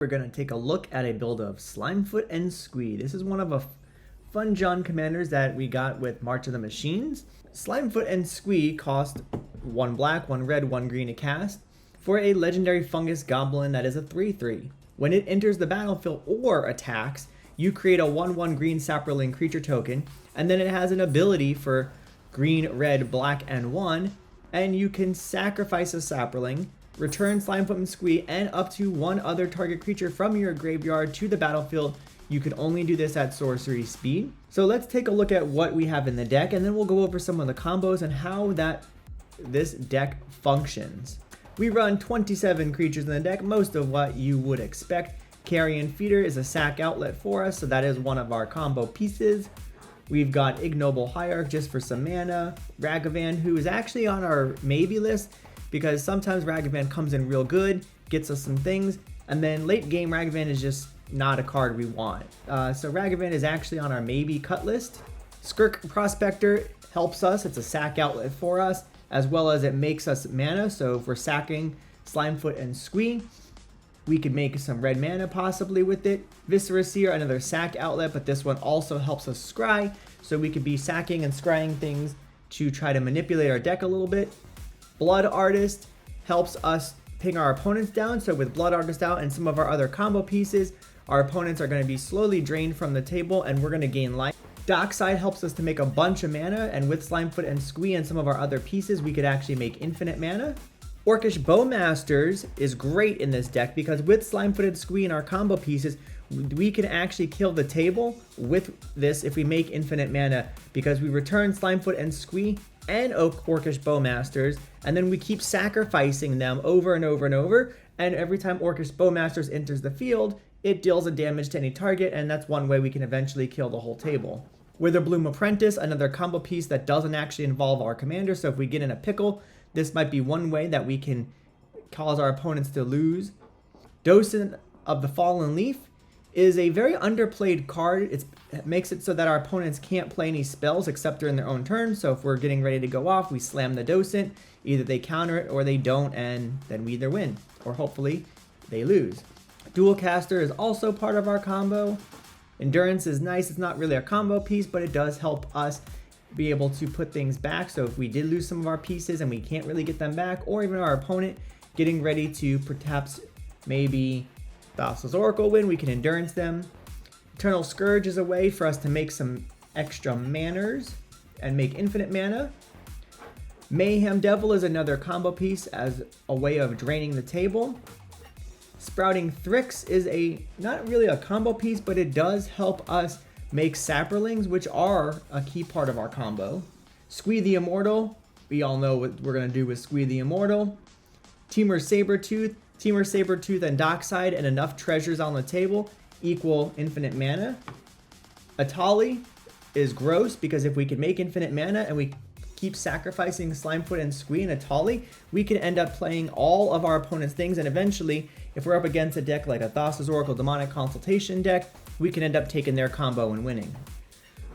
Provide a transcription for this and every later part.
We're going to take a look at a build of Slimefoot and Squee. This is one of a fun John commanders that we got with March of the Machines. Slimefoot and Squee cost 1 black, 1 red, 1 green to cast for a legendary fungus goblin that is a 3/3. When it enters the battlefield or attacks, you create a 1/1 green sapperling creature token, and then it has an ability for green, red, black, and 1, and you can sacrifice a sapperling, return Slimefoot and Squee, and up to 1 other target creature from your graveyard to the battlefield. You can only do this at sorcery speed. So let's take a look at what we have in the deck, and then we'll go over some of the combos and how this deck functions. We run 27 creatures in the deck, most of what you would expect. Carrion Feeder is a sack outlet for us, so that is one of our combo pieces. We've got Ignoble Hierarch just for some mana. Ragavan, who is actually on our maybe list, because sometimes Ragavan comes in real good, gets us some things, and then late game Ragavan is just not a card we want. So Ragavan is actually on our maybe cut list. Skirk Prospector helps us, it's a sack outlet for us, as well as it makes us mana, so if we're sacking Slimefoot and Squee, we could make some red mana possibly with it. Viscera Seer, another sack outlet, but this one also helps us scry, so we could be sacking and scrying things to try to manipulate our deck a little bit. Blood Artist helps us ping our opponents down, so with Blood Artist out and some of our other combo pieces, our opponents are going to be slowly drained from the table and we're going to gain life. Dockside helps us to make a bunch of mana, and with Slimefoot and Squee and some of our other pieces, we could actually make infinite mana. Orcish Bowmasters is great in this deck because with Slimefoot and Squee and our combo pieces, we can actually kill the table with this if we make infinite mana, because we return Slimefoot and Squee and Orcish Bowmasters, and then we keep sacrificing them over and over and over, and every time Orcish Bowmasters enters the field, it deals a damage to any target, and that's one way we can eventually kill the whole table. Witherbloom Apprentice, another combo piece that doesn't actually involve our commander, so if we get in a pickle, this might be one way that we can cause our opponents to lose. Docent of the Fallen Leaf is a very underplayed card. It makes it so that our opponents can't play any spells except during their own turn, so if we're getting ready to go off, we slam the Docent. Either they counter it or they don't, and then we either win, or hopefully they lose. Dual Caster is also part of our combo. Endurance is nice. It's not really a combo piece, but it does help us be able to put things back. So if we did lose some of our pieces and we can't really get them back, or even our opponent getting ready to perhaps maybe Thassa's Oracle win, we can endurance them. Eternal Scourge is a way for us to make some extra manners and make infinite mana. Mayhem Devil is another combo piece as a way of draining the table. Sprouting Thrix is not really a combo piece, but it does help us make sapperlings, which are a key part of our combo. Squee the Immortal, we all know what we're going to do with Squee the Immortal. Temur Sabertooth and Dockside and enough treasures on the table equal infinite mana. Atali is gross because if we can make infinite mana and we keep sacrificing Slimefoot and Squee and Atali, we can end up playing all of our opponent's things, and eventually, if we're up against a deck like a Thassa's Oracle Demonic Consultation deck, we can end up taking their combo and winning.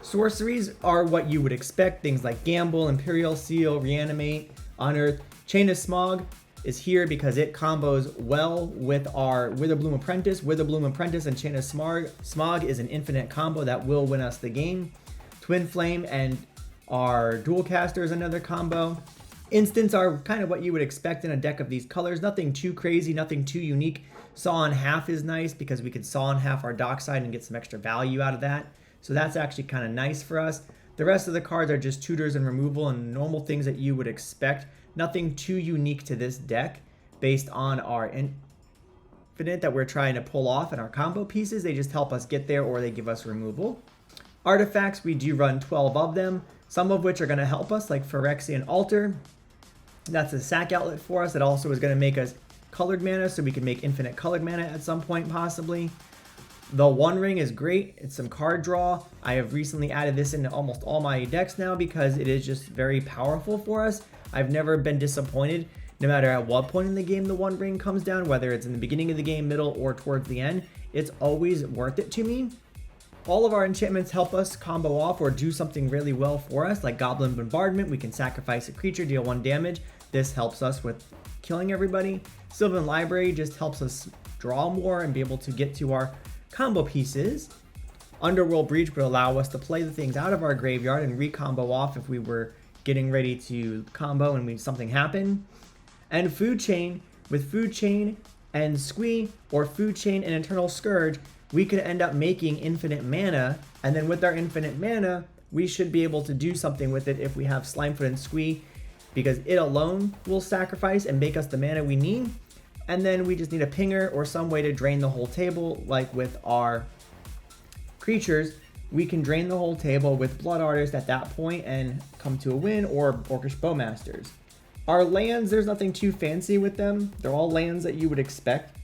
Sorceries are what you would expect, things like Gamble, Imperial Seal, Reanimate, Unearth. Chain of Smog is here because it combos well with our Witherbloom Apprentice. Witherbloom Apprentice and Chain of Smog is an infinite combo that will win us the game. Twin Flame and our Dual Caster is another combo. Instants are kind of what you would expect in a deck of these colors. Nothing too crazy, nothing too unique. Saw in Half is nice because we could saw in half our Dockside and get some extra value out of that. So that's actually kind of nice for us. The rest of the cards are just tutors and removal and normal things that you would expect. Nothing too unique to this deck based on our infinite that we're trying to pull off and our combo pieces. They just help us get there, or they give us removal. Artifacts, we do run 12 of them, some of which are going to help us, like Phyrexian Altar. That's a sack outlet for us. It also is going to make us colored mana, so we can make infinite colored mana at some point possibly. The One Ring is great. It's some card draw. I have recently added this into almost all my decks now because it is just very powerful for us. I've never been disappointed, no matter at what point in the game the One Ring comes down, whether it's in the beginning of the game, middle, or towards the end. It's always worth it to me. All of our enchantments help us combo off or do something really well for us, like Goblin Bombardment. We can sacrifice a creature, deal 1 damage. This helps us with killing everybody. Sylvan Library just helps us draw more and be able to get to our combo pieces. Underworld Breach would allow us to play the things out of our graveyard and re-combo off if we were getting ready to combo and something happened. And Food Chain, with Food Chain and Squee, or Food Chain and Eternal Scourge, we could end up making infinite mana, and then with our infinite mana, we should be able to do something with it if we have Slimefoot and Squee, because it alone will sacrifice and make us the mana we need, and then we just need a pinger or some way to drain the whole table. Like with our creatures, we can drain the whole table with Blood Artist at that point and come to a win, or Orcish Bowmasters. Our lands, there's nothing too fancy with them. They're all lands that you would expect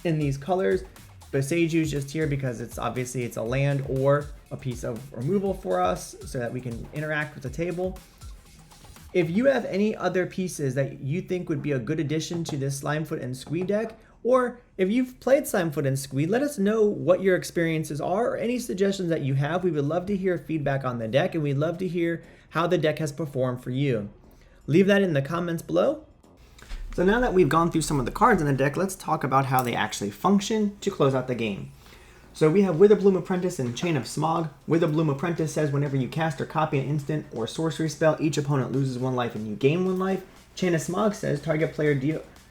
in these colors, but Seiju is just here because it's a land or a piece of removal for us so that we can interact with the table. If you have any other pieces that you think would be a good addition to this Slimefoot and Squee deck, or if you've played Slimefoot and Squee, let us know what your experiences are or any suggestions that you have. We would love to hear feedback on the deck, and we'd love to hear how the deck has performed for you. Leave that in the comments below. So now that we've gone through some of the cards in the deck, let's talk about how they actually function to close out the game. So we have Witherbloom Apprentice and Chain of Smog. Witherbloom Apprentice says whenever you cast or copy an instant or sorcery spell, each opponent loses 1 life and you gain 1 life. Chain of Smog says target player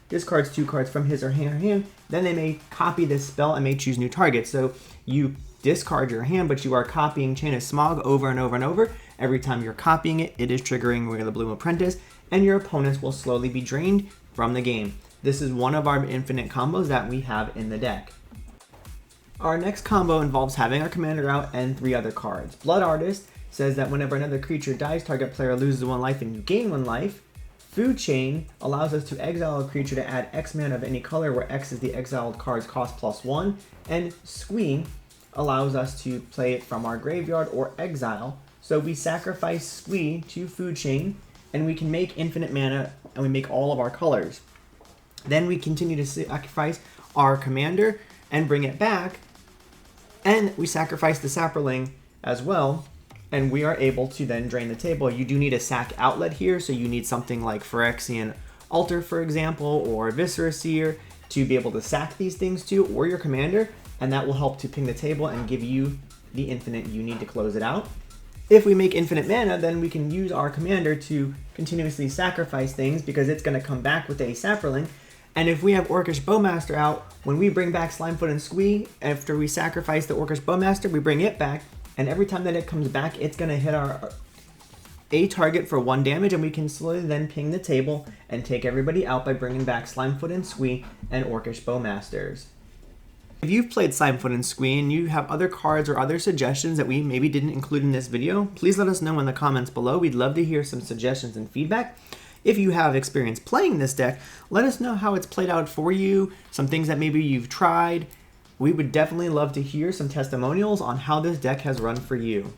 discards 2 cards from his or her hand, then they may copy this spell and may choose new targets. So you discard your hand, but you are copying Chain of Smog over and over and over. Every time you're copying it, it is triggering Witherbloom Apprentice, and your opponents will slowly be drained from the game. This is one of our infinite combos that we have in the deck. Our next combo involves having our commander out and 3 other cards. Blood Artist says that whenever another creature dies, target player loses 1 life and you gain 1 life. Food Chain allows us to exile a creature to add X mana of any color, where X is the exiled card's cost +1. And Squee allows us to play it from our graveyard or exile. So we sacrifice Squee to Food Chain, and we can make infinite mana, and we make all of our colors. Then we continue to sacrifice our commander and bring it back, and we sacrifice the Saproling as well, and we are able to then drain the table. You do need a sack outlet here, so you need something like Phyrexian Altar, for example, or Viscera Seer to be able to sack these things to, or your commander, and that will help to ping the table and give you the infinite you need to close it out. If we make infinite mana, then we can use our commander to continuously sacrifice things because it's going to come back with a Saproling. And if we have Orcish Bowmaster out, when we bring back Slimefoot and Squee, after we sacrifice the Orcish Bowmaster, we bring it back, and every time that it comes back, it's going to hit a target for 1 damage, and we can slowly then ping the table and take everybody out by bringing back Slimefoot and Squee and Orcish Bowmasters. If you've played Slimefoot and Squee and you have other cards or other suggestions that we maybe didn't include in this video, please let us know in the comments below. We'd love to hear some suggestions and feedback. If you have experience playing this deck, let us know how it's played out for you, some things that maybe you've tried. We would definitely love to hear some testimonials on how this deck has run for you.